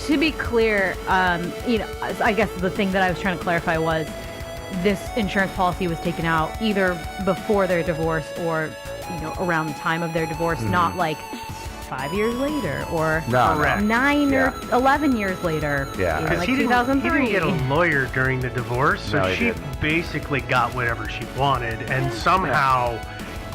to be clear, I guess the thing that I was trying to clarify was this insurance policy was taken out either before their divorce or, around the time of their divorce, not like 5 years later or 9 or 11 years later. Yeah. Like he 2003. didn't get a lawyer during the divorce, so No, she basically got whatever she wanted, and somehow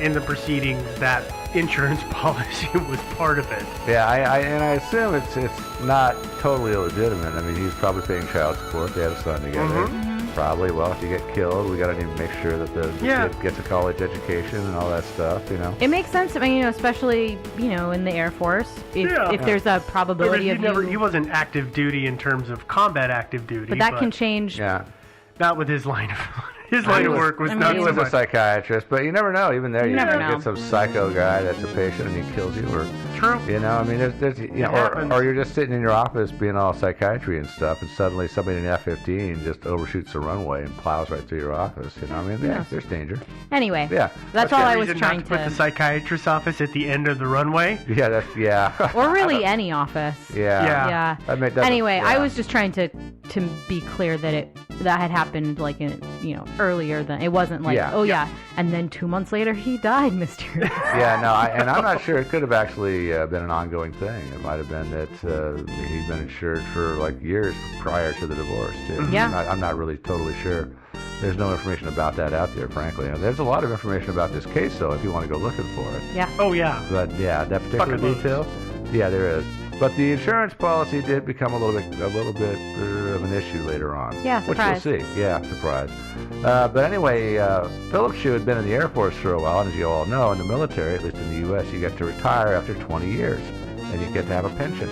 in the proceedings that insurance policy was part of it. Yeah, I assume it's not totally illegitimate. I mean, he's probably paying child support. They had a son together. Probably. Well, if you get killed, we got to make sure that the kid gets a college education and all that stuff. It makes sense. I mean, especially in the Air Force, if there's a probability he wasn't active duty in terms of combat active duty, but that can change. Yeah. Not with his line of line of work was not he so was much. a psychiatrist, but you never know. Even there, you never can know. get some psycho guy that's a patient and he kills you, or True. I mean, there's or you're just sitting in your office being all psychiatry and stuff, and suddenly somebody in an F-15 just overshoots the runway and plows right through your office. I mean, there's danger. Anyway, Yeah. that's all I was trying to put the psychiatrist's office at the end of the runway. Yeah, or really any office. Yeah. Anyway, I was just trying to be clear that that had happened like earlier than it wasn't like and then 2 months later he died mysteriously. And I'm not sure. It could have actually been an ongoing thing. It might have been that he'd been insured for like years prior to the divorce too. Yeah. I'm not really totally sure. There's no information about that out there, frankly. There's a lot of information about this case, though, if you want to go looking for it. Yeah. Oh yeah. But that particular Bucket detail, there is. But the insurance policy did become a little bit of an issue later on. Yeah, surprise. Which we'll see. Yeah, surprise. But anyway, Philip Shue had been in the Air Force for a while, and as you all know, in the military, at least in the U.S., you get to retire after 20 years, and you get to have a pension,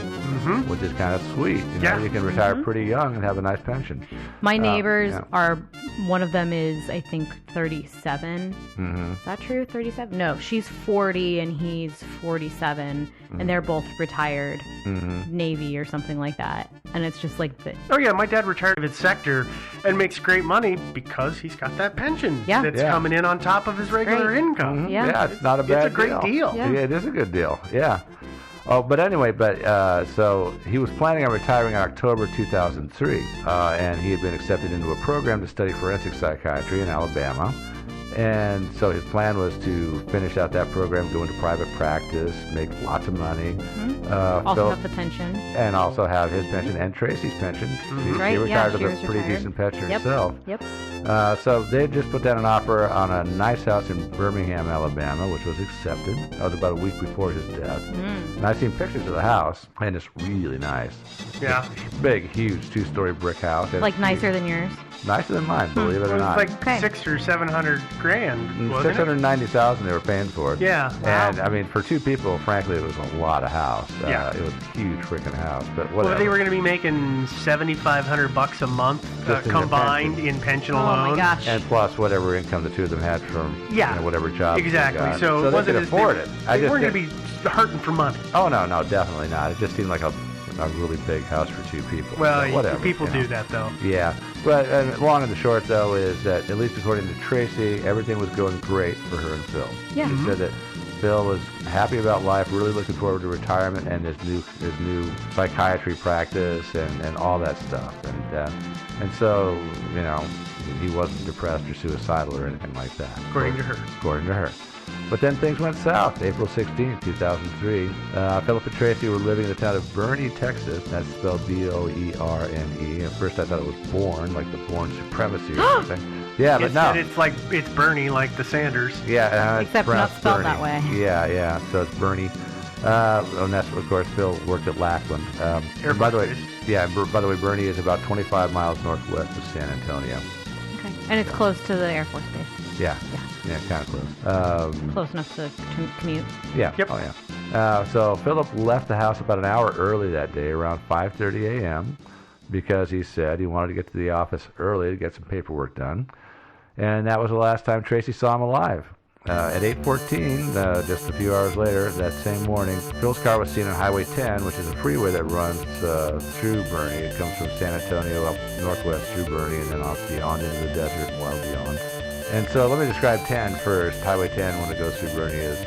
which is kind of sweet. You can retire pretty young and have a nice pension. My neighbors are, one of them is, I think, 37. Is that true? 37? No, she's 40 and he's 47, and they're both retired Navy or something like that. And it's just like the... Oh, yeah, my dad retired of his sector and makes great money because he's got that pension that's coming in on top of his regular income. Yeah, it's not a bad deal. It's a great deal. Yeah, it is a good deal. Yeah. Oh, but anyway, so he was planning on retiring in October 2003, and he had been accepted into a program to study forensic psychiatry in Alabama. And so his plan was to finish out that program, go into private practice, make lots of money. Also have the pension. And also have his pension and Tracy's pension. She retired with a pretty decent pension herself. Yep. So they just put down an offer on a nice house in Birmingham, Alabama, which was accepted. That was about a week before his death. And I've seen pictures of the house, and it's really nice. Yeah. Big, huge 2-story brick house. Like nicer than yours? Nicer than mine, believe it or not. It was like $600,000 or $700,000, wasn't it? $690,000 they were paying for it. Yeah. And I mean, for two people, frankly, it was a lot of house. It was a huge freaking house. But whatever. Well, they were going to be making $7,500 a month combined in pension alone. Oh my gosh. And plus whatever income the two of them had from whatever job. Exactly. They got. So it wasn't they could afford it. They weren't going to be hurting for money. Oh no, definitely not. It just seemed like a really big house for two people. Well, whatever, people do that though. Yeah. But long and the short, though, is that at least according to Tracy, everything was going great for her and Phil. Yeah. She said that Phil was happy about life, really looking forward to retirement and his new psychiatry practice and all that stuff. And so, he wasn't depressed or suicidal or anything like that. According to her. But then things went south. April 16, 2003. Philip and Tracy were living in the town of Boerne, Texas. That's spelled B-O-E-R-N-E. At first I thought it was Bourne, like the Bourne Supremacy or something. Yeah, but no. It's Bernie, like the Sanders. Yeah, except not spelled Bernie. that way. Yeah. So it's Boerne. And that's, of course, Phil worked at Lackland. By the way, Boerne is about 25 miles northwest of San Antonio. Okay. And it's close to the Air Force Base. Yeah, kind of close. Close enough to commute. Yeah. Yep. Oh, yeah. So Philip left the house about an hour early that day, around 5:30 a.m., because he said he wanted to get to the office early to get some paperwork done. And that was the last time Tracy saw him alive. At 8:14, just a few hours later, that same morning, Phil's car was seen on Highway 10, which is a freeway that runs through Boerne. It comes from San Antonio up northwest through Boerne and then off beyond into the desert, well beyond. And so let me describe 10 first. Highway 10, when it goes through Boerne, is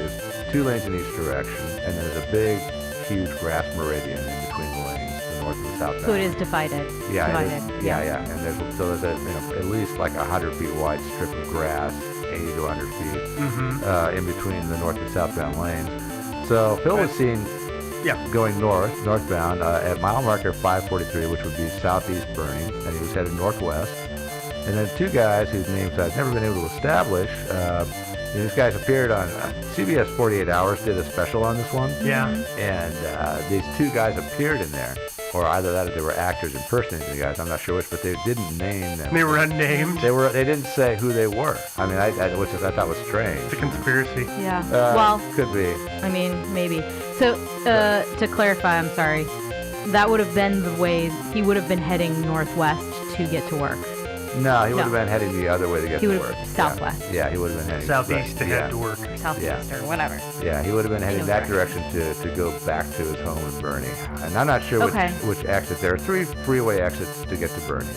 2 lanes in each direction, and there's a big, huge grass meridian in between the lanes. And north and southbound. So it is divided. Yeah, Divided. yeah. And there's at least like 100 feet wide strip of grass, 80 to 100 feet in between the north and southbound lanes. So Phil was seen going northbound at mile marker 543, which would be southeast Bernie, and he was headed northwest. And then two guys whose names I've never been able to establish. These guys appeared on CBS 48 Hours, did a special on this one. Yeah. And these two guys appeared in there. Or either that or they were actors impersonating the guys. I'm not sure which, but they didn't name them. They were unnamed. They didn't say who they were. I mean, which I thought was strange. It's a conspiracy. Yeah. Well, could be. I mean, maybe. So to clarify, I'm sorry. That would have been the way he would have been heading northwest to get to work. No, he would have been heading the other way to get to work. Southwest. Yeah, he would have been heading southeast to head to work. Southeast or whatever. Yeah, he would have been heading that direction to go back to his home in Bernie. And I'm not sure which exit. There are 3 freeway exits to get to Bernie.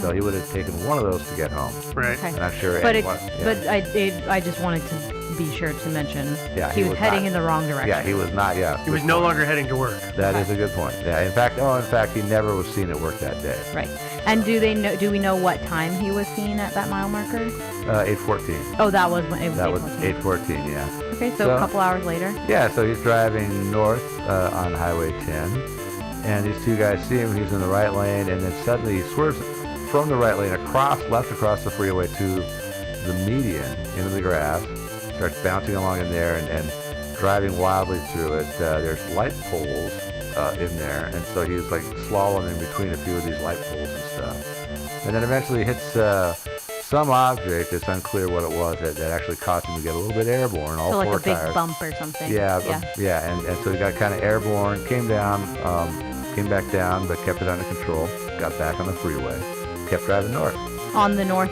So he would have taken one of those to get home. Right. Okay. I'm not sure. But I just wanted to be sure to mention he was heading in the wrong direction. Yeah, he was not. Yeah, he was no longer heading to work. That is a good point. Yeah. In fact, he never was seen at work that day. Right. And do we know what time he was seen at that mile marker? 8:14. Oh, that was when it was. That was 8:14. 8:14. Yeah. Okay, so a couple hours later. Yeah. So he's driving north on Highway 10, and these two guys see him. He's in the right lane, and then suddenly he swerves from the right lane left across the freeway to the median into the grass. Starts bouncing along in there and driving wildly through it. There's light poles in there, and so he's like slaloming between a few of these light poles and stuff. And then eventually hits some object. It's unclear what it was that actually caused him to get a little bit airborne. All so like four a big tires. Bump or something. Yeah. And so he got kind of airborne, came back down, but kept it under control. Got back on the freeway, kept driving north. On the north.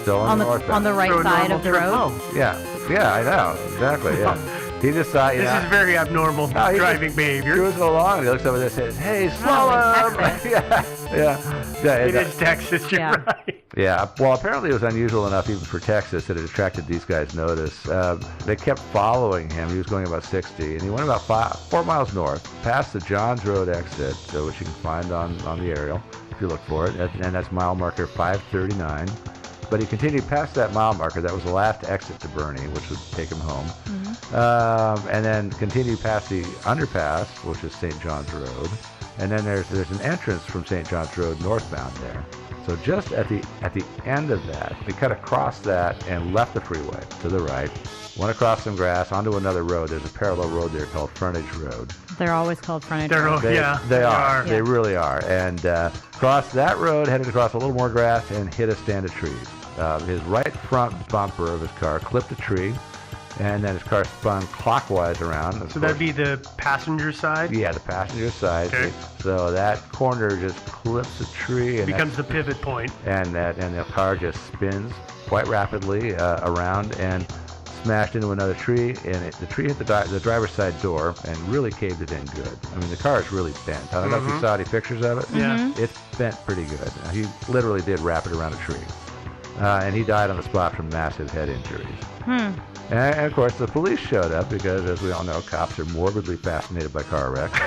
Still on the north. On the right side of the road. Yeah, I know exactly. Yeah. He decided. This is very abnormal driving behavior. He goes along. He looks over there and says, "Hey, slow up!" yeah. It is Texas. You're right. Yeah. Well, apparently it was unusual enough even for Texas that it attracted these guys' notice. They kept following him. He was going about 60, and he went about 4 miles north, past the Johns Road exit, which you can find on the aerial if you look for it, and that's mile marker 539. But he continued past that mile marker. That was the last exit to Bernie, which would take him home. And then continued past the underpass, which is St. John's Road. And then there's an entrance from St. John's Road northbound there. So just at the end of that, he cut across that and left the freeway to the right, went across some grass onto another road. There's a parallel road there called Frontage Road. They're always called frontage roads. They are. Yeah. They really are. And crossed that road, headed across a little more grass, and hit a stand of trees. His right front bumper of his car clipped a tree, and then his car spun clockwise around. So that'd be the passenger side? Yeah, the passenger side. Okay. So that corner just clips a tree. And becomes the pivot point. And the car just spins quite rapidly around and smashed into another tree, and the tree hit the driver's side door and really caved it in good. I mean, the car is really bent. I don't know if you saw any pictures of it. Yeah. It's bent pretty good. He literally did wrap it around a tree. And he died on the spot from massive head injuries. And of course, the police showed up because, as we all know, cops are morbidly fascinated by car wrecks.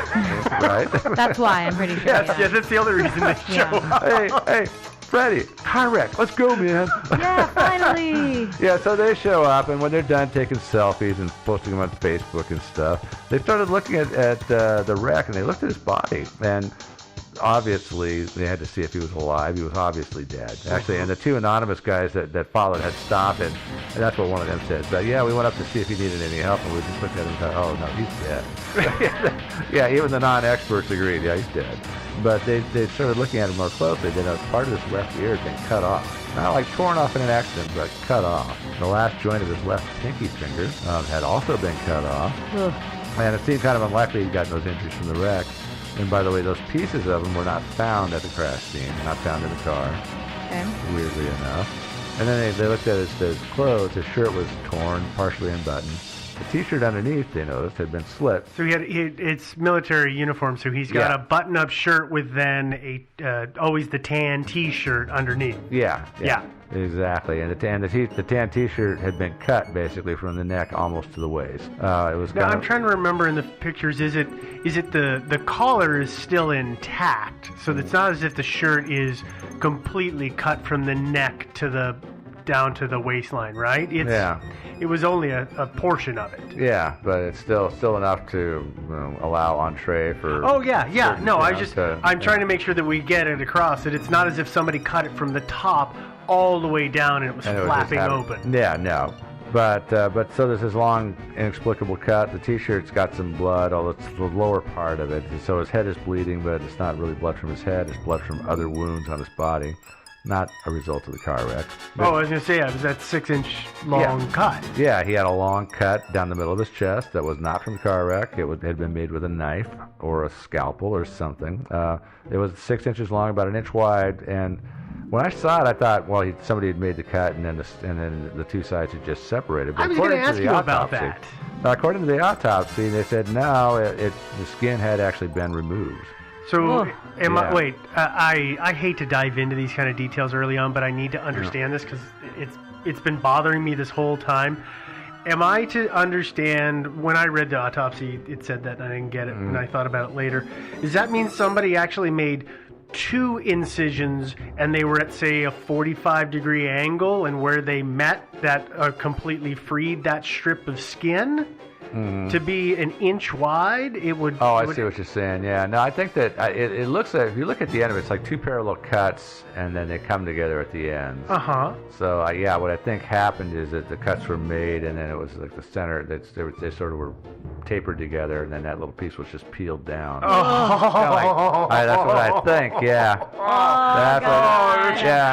Right? That's why, I'm pretty sure. Yes, that's the other reason they show up. Hey, Freddie, car wreck. Let's go, man. Yeah, finally. Yeah, so they show up, and when they're done taking selfies and posting them on Facebook and stuff, they started looking at the wreck, and they looked at his body, and obviously they had to see if he was alive. He was obviously dead, actually. And the two anonymous guys that followed had stopped, and that's what one of them said. But yeah, we went up to see if he needed any help, and we just looked at him and thought, oh no, he's dead. Yeah, even the non-experts agreed. Yeah, he's dead. But they started looking at him more closely. They noticed part of his left ear had been cut off. Not like torn off in an accident, but cut off. The last joint of his left pinky finger had also been cut off. Ugh. And it seemed kind of unlikely he'd gotten those injuries from the wreck. And by the way, those pieces of them were not found at the crash scene, not found in the car, weirdly enough. And then they looked at his clothes. His shirt was torn, partially unbuttoned. The T-shirt underneath, they noticed, had been slit. So it's military uniform, so he's got a button-up shirt with then always the tan T-shirt underneath. Yeah. Exactly, and the tan T-shirt had been cut basically from the neck almost to the waist. It was. Now I'm trying to remember in the pictures. Is it the collar is still intact? So it's not as if the shirt is completely cut from the neck down to the waistline, right? It was only a portion of it. Yeah, but it's still enough to allow entree for. Oh yeah. No, I'm trying to make sure that we get it across that it's not as if somebody cut it from the top all the way down and it was flapping open. Yeah, no. But so there's this long, inexplicable cut. The T-shirt's got some blood, although it's the lower part of it. So his head is bleeding, but it's not really blood from his head. It's blood from other wounds on his body, not a result of the car wreck. I was going to say, it was that 6-inch long cut. Yeah, he had a long cut down the middle of his chest that was not from the car wreck. It had been made with a knife or a scalpel or something. It was 6 inches long, about 1 inch wide, and when I saw it, I thought, well, somebody had made the cut, and then the two sides had just separated. But I was going to ask you about that. According to the autopsy, they said no, the skin had actually been removed. So, I hate to dive into these kind of details early on, but I need to understand this because it's been bothering me this whole time. Am I to understand, when I read the autopsy, it said that, and I didn't get it, and I thought about it later. Does that mean somebody actually made 2 incisions and they were at, say, a 45-degree angle, and where they met, that completely freed that strip of skin? To be 1 inch wide, it would... Oh, I see what you're saying, yeah. No, I think that it looks like, if you look at the end of it, it's like 2 parallel cuts, and then they come together at the ends. Uh-huh. So, what I think happened is that the cuts were made, and then it was like the center, they sort of were tapered together, and then that little piece was just peeled down. Oh! That's what I think, yeah.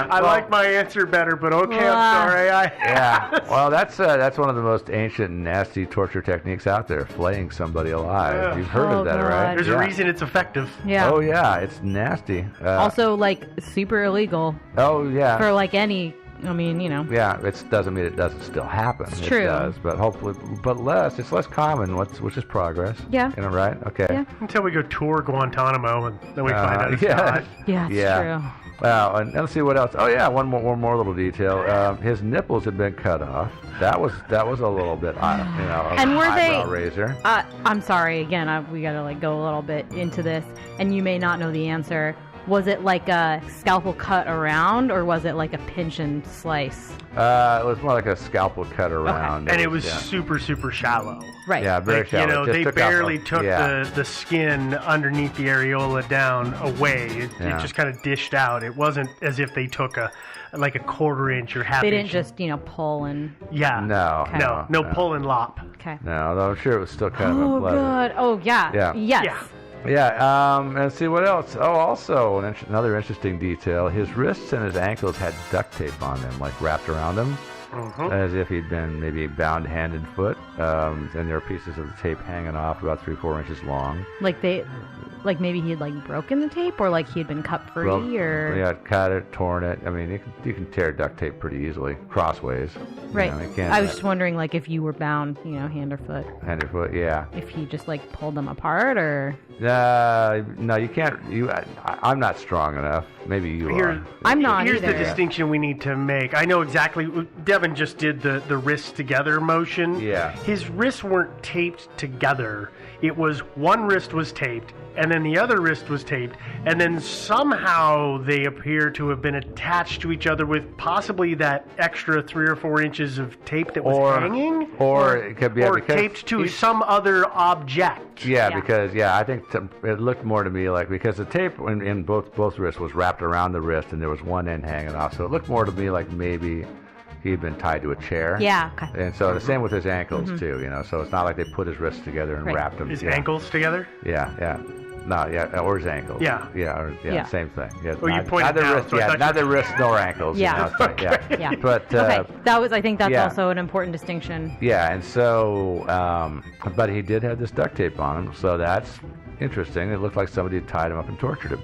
I like my answer better, but okay, I'm sorry. Yeah. Well, that's one of the most ancient and nasty torture techniques out there, flaying somebody alive. You've heard of that, right? There's a reason it's effective. Yeah. Oh, yeah, it's nasty. Also, super illegal. Oh, yeah. For any, Yeah, it doesn't mean it doesn't still happen. It's it true. Does, but hopefully, it's less common, which is progress. Yeah. Right? Okay. Yeah. Until we go tour Guantanamo, and then we find out it's not. Yeah, it's true. Wow, and let's see what else. Oh yeah, one more little detail. His nipples had been cut off. That was a little bit, and were eyebrow raiser. I'm sorry. Again, we gotta go a little bit into this, and you may not know the answer. Was it like a scalpel cut around, or was it like a pinch and slice? It was more like a scalpel cut around. Okay. And it was super, super shallow. Right. Yeah, very shallow. They barely took the skin underneath the areola down away. It just kind of dished out. It wasn't as if they took a 1/4 inch or half They inch. didn't just, pull and... Yeah. No. Okay. No pull and lop. Okay. No, though I'm sure it was still kind of Oh, unpleasant. God. Oh, yeah. Yeah. Yes. Yeah. Yeah, and see what else. Oh, also, another interesting detail, his wrists and his ankles had duct tape on them, like wrapped around them, as if he'd been maybe bound hand and foot, and there were pieces of the tape hanging off about 3-4 inches long. Like maybe he had broken the tape, or he had been cut free, or... Yeah, cut it, torn it. I mean, you can tear duct tape pretty easily, crossways. Right. I was just wondering, if you were bound, hand or foot. Hand or foot, yeah. If he just, pulled them apart, or... No, you can't. I'm not strong enough. Maybe you are. I'm not Here's either. the distinction we need to make. I know exactly. Devin just did the wrists together motion. Yeah. His wrists weren't taped together. It was one wrist was taped, and then the other wrist was taped, and then somehow they appear to have been attached to each other with possibly that extra 3 or 4 inches of tape that was hanging, or it could be taped to some other object. Yeah, because I think it looked more to me because the tape in both wrists was wrapped around the wrist, and there was one end hanging off, so it looked more to me like maybe he had been tied to a chair. Yeah. Okay. And so the same with his ankles too, so it's not like they put his wrists together and wrapped them. His ankles together? Yeah. No, or his ankles. Yeah. Yeah, same thing. Yeah, you pointed down, neither wrists nor ankles. Yeah. Yeah. But I think that's also an important distinction. Yeah, and so, but he did have this duct tape on him, so that's interesting. It looked like somebody had tied him up and tortured him.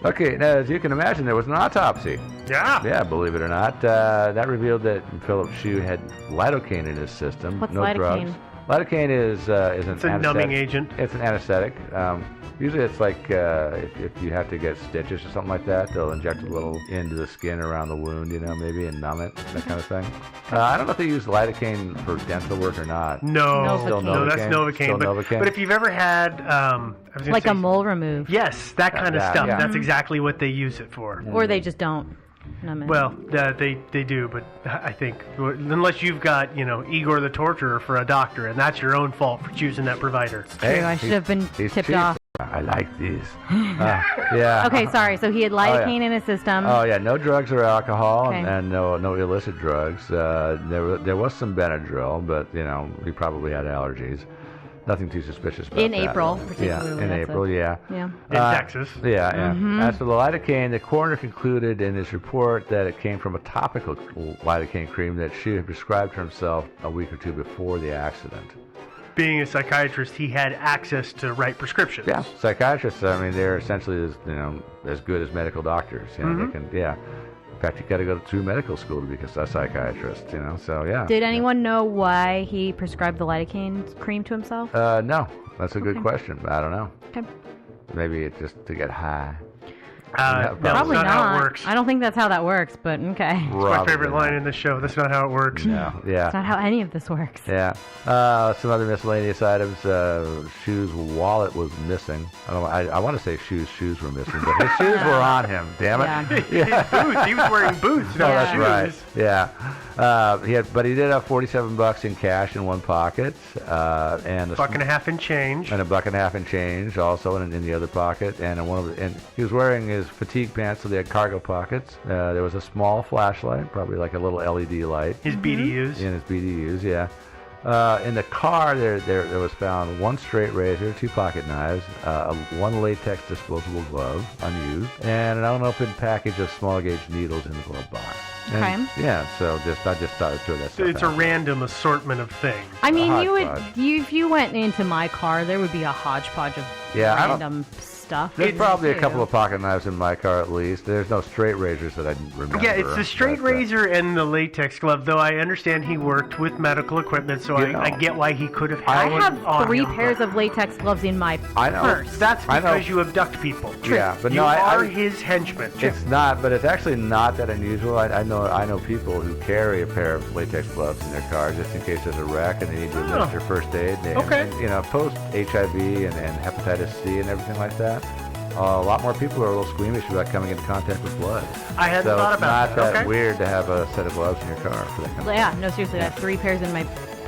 Okay, now, as you can imagine, there was an autopsy. Yeah. Yeah, believe it or not. That revealed that Philip Shue had lidocaine in his system. What's no lidocaine? drugs. Lidocaine is an It's a numbing agent. It's an anesthetic. Usually it's like if you have to get stitches or something like that, they'll inject a little into the skin around the wound, maybe, and numb it, that kind of thing. I don't know if they use lidocaine for dental work or not. No, Still no, that's Novocaine. But if you've ever had... like a mole removed. Yes, that kind of stuff. yeah. That's exactly what they use it for. Or they just don't. numb it. Well, they do, but I think unless you've got Igor the Torturer for a doctor, and that's your own fault for choosing that provider. Hey, I should have been tipped off. I like these. Yeah. Okay, sorry. So he had lidocaine in his system. Oh yeah, no drugs or alcohol, Okay. and no illicit drugs. There was some Benadryl, but he probably had allergies. Nothing too suspicious about In that. April, particularly. Yeah, in April, yeah. Yeah. In Texas. Yeah, yeah. As for the lidocaine, the coroner concluded in his report that it came from a topical lidocaine cream that she had prescribed to himself a week or two before the accident. Being a psychiatrist, he had access to write prescriptions. Yeah, psychiatrists. I mean, they're essentially as good as medical doctors. They can. Yeah. In fact, you got to go to medical school to be a psychiatrist. So yeah. Did anyone know why he prescribed the lidocaine cream to himself? No, that's a good question. I don't know. Okay. Maybe it's just to get high. No, Probably that's not how it not. works. I don't think that's how that works, but okay. It's my favorite line in the show. That's not how it works. Yeah, yeah. That's not how any of this works. Yeah. Some other miscellaneous items. Shoes' wallet was missing. I want to say shoes were missing, but his shoes were on him. Damn it. Yeah. Boots. He was wearing boots. No, not that's shoes. right. Yeah. He did have $47 in cash in one pocket, and Buck and a half in change. and $1.50 in change also in the other pocket, and he was wearing his fatigue pants, so they had cargo pockets. There was a small flashlight, probably like a little LED light. His BDUs. In his BDUs, yeah. In the car, there was found one straight razor, 2 pocket knives, one latex disposable glove, unused, and an unopened package of small gauge needles in the glove box. And, yeah, so I just thought I'd throw that stuff It's out. a random assortment of things. I mean, hodgepodge. if you went into my car, there would be a hodgepodge of random stuff. There's probably a couple of pocket knives in my car at least. There's no straight razors that I remember. Yeah, it's the straight razor and the latex glove, though I understand he worked with medical equipment, so I get why he could have I had one have on 3 him, pairs of latex gloves in my I know. purse. That's I know. because you abduct people. Yeah, but you no, are I his henchman. It's not, but it's actually not that unusual. I know people who carry a pair of latex gloves in their car just in case there's a wreck and they need to administer first aid. And, post HIV and hepatitis C and everything like that. A lot more people are a little squeamish about coming into contact with blood. I hadn't so thought about it's not that Okay. weird to have a set of gloves in your car for that kind of Yeah, no, seriously, I have 3 pairs in my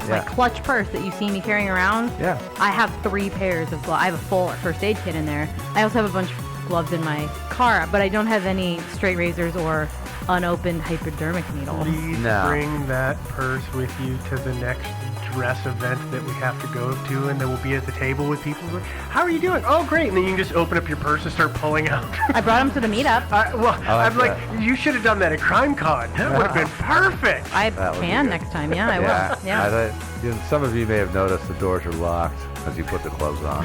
Yeah. clutch purse that you see me carrying around. Yeah. I have 3 pairs of gloves. I have a full first aid kit in there. I also have a bunch of gloves in my car, but I don't have any straight razors or unopened hypodermic needles. Please bring that purse with you to the next dress event that we have to go to, and then we'll be at the table with people. How are you doing? Oh, great. And then you can just open up your purse and start pulling out. I brought them to the meetup. I'm like, you should have done that at CrimeCon. That would have been perfect. I That would be can good. next time. Yeah, I will. Yeah. Some of you may have noticed the doors are locked as you put the gloves on.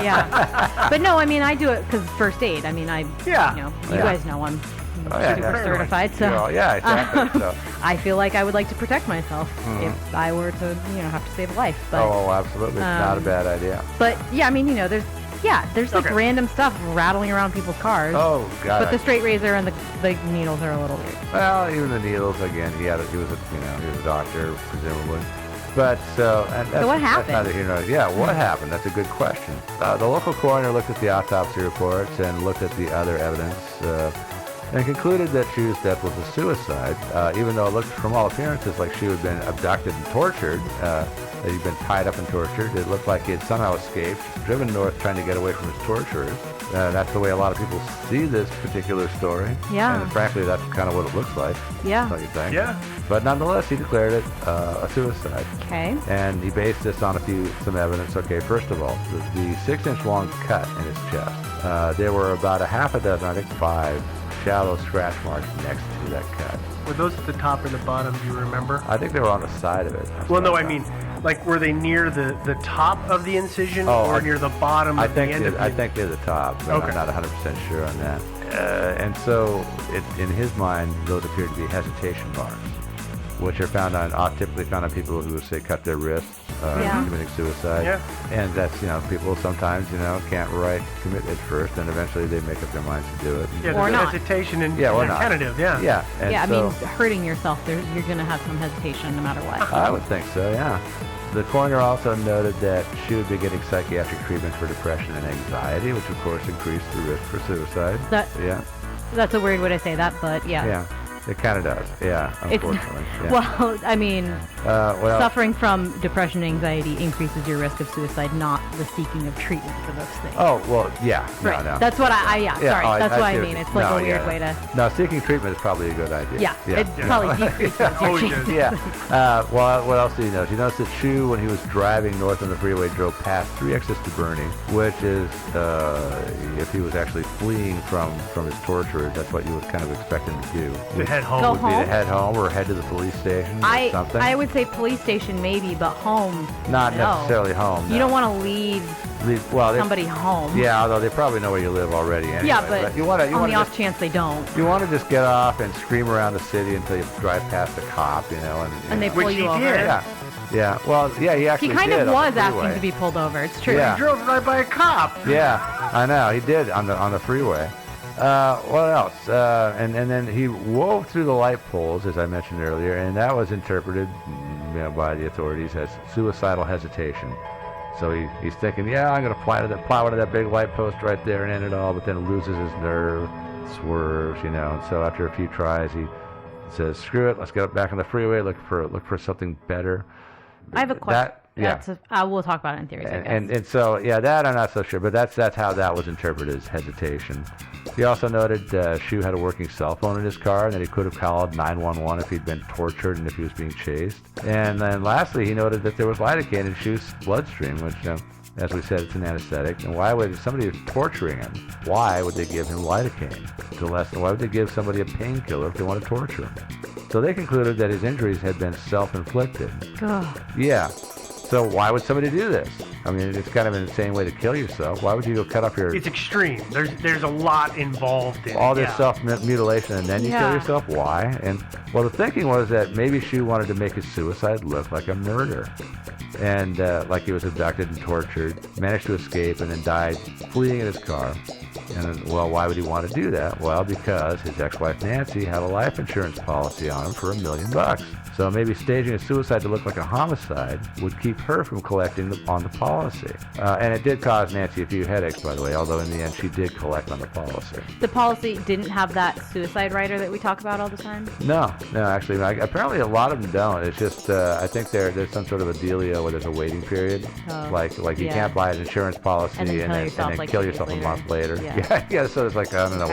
Yeah. But no, I mean, I do it because first aid. I mean, you guys know I'm super certified, so Yeah, exactly. So. I feel like I would like to protect myself if I were to, have to save a life. But, absolutely. It's not a bad idea. But yeah, I mean, there's like random stuff rattling around people's cars. Oh, God. But the straight razor and the needles are a little weird. Well, even the needles, again, he was a doctor, presumably. But so what happened? That's neither here nor there. Yeah, what happened? That's a good question. The local coroner looked at the autopsy reports and looked at the other evidence and concluded that Shu's death was a suicide, even though it looked from all appearances like she had been abducted and tortured, that he'd been tied up and tortured. It looked like he had somehow escaped, driven north trying to get away from his torturers. That's the way a lot of people see this particular story. Yeah. And frankly, that's kind of what it looks like. Yeah. Don't you think? Yeah. But nonetheless, he declared it a suicide. Okay. And he based this on some evidence. Okay, first of all, the 6-inch long cut in his chest. There were about a half a dozen, I think 5, shallow scratch marks next to that cut. Were those at the top or the bottom? Do you remember? I think they were on the side of it. Well, no, I mean, like, were they near the top of the incision or near the bottom of the end of the I think they're the top, but I'm not 100% sure on that. And so, in his mind, those appear to be hesitation marks. which are typically found on people who say cut their wrists committing suicide. Yeah. And that's, people sometimes, can't commit at first, and eventually they make up their minds to do it. Yeah, Or there's not. hesitation and Yeah, or they're not. tentative, yeah. Yeah. And Yeah, I so, mean, hurting yourself, you're going to have some hesitation no matter what. I would think so, yeah. The coroner also noted that she would be getting psychiatric treatment for depression and anxiety, which of course increased the risk for suicide. That's a weird way to say that, but yeah. Yeah, it kind of does. Yeah, unfortunately. Yeah. Well, I mean, well, suffering from depression and anxiety increases your risk of suicide, not the seeking of treatment for those things. Oh, well, yeah. Right. No. That's what sorry. That's what I see mean. It's like a weird way to... No, seeking treatment is probably a good idea. Yeah, it probably decreases your chances. Yeah. Well, what else do you notice? You notice that Chu, when he was driving north on the freeway, drove past 3 exits to Bernie, which is, if he was actually fleeing from his torturers, that's what you would kind of expect him to do. To head home. Go would be to home? head home or head to the police station or something. I would say police station maybe, but home, Not no. necessarily home. You no. don't want to leave somebody home. Yeah, although they probably know where you live already anyway. Yeah, but you want on the to off chance they don't. You want to just get off and scream around the city until you drive past a cop, And they pull Which you he over. did. Yeah. Well, yeah, he actually He kind did of on was the asking freeway. to be pulled over. It's true. Yeah. He drove right by a cop. Yeah, I know. He did on the freeway. What else? And then he wove through the light poles, as I mentioned earlier, and that was interpreted by the authorities as suicidal hesitation. So he's thinking, I'm going to plow into that big light post right there and end it all, but then loses his nerve, swerves, and so after a few tries, he says, screw it, let's get back on the freeway, look for something better. I have a question. Yeah. We'll talk about it in theories, I guess. And so, that I'm not so sure, but that's how that was interpreted as hesitation. He also noted Shu had a working cell phone in his car and that he could have called 911 if he'd been tortured and if he was being chased. And then lastly, he noted that there was lidocaine in Shu's bloodstream, which, as we said, it's an anesthetic. And why would somebody who's torturing him, why would they give him lidocaine? Why would they give somebody a painkiller if they want to torture him? So they concluded that his injuries had been self-inflicted. Ugh. Yeah. So why would somebody do this? I mean, it's kind of an insane way to kill yourself. Why would you go cut off your... It's extreme. There's a lot involved in all this self-mutilation and then you kill yourself? Why? And, well, the thinking was that maybe Shu wanted to make his suicide look like a murder. And like he was abducted and tortured, managed to escape, and then died fleeing in his car. And, well, why would he want to do that? Well, because his ex-wife Nancy had a life insurance policy on him for $1 million. So maybe staging a suicide to look like a homicide would keep her from collecting on the policy. And it did cause Nancy a few headaches, by the way, although in the end she did collect on the policy. The policy didn't have that suicide rider that we talk about all the time? No, actually, apparently a lot of them don't. It's just, I think there's some sort of a dealio where there's a waiting period. Like you can't buy an insurance policy and then kill yourself a month later. Yeah, so it's like, I don't know,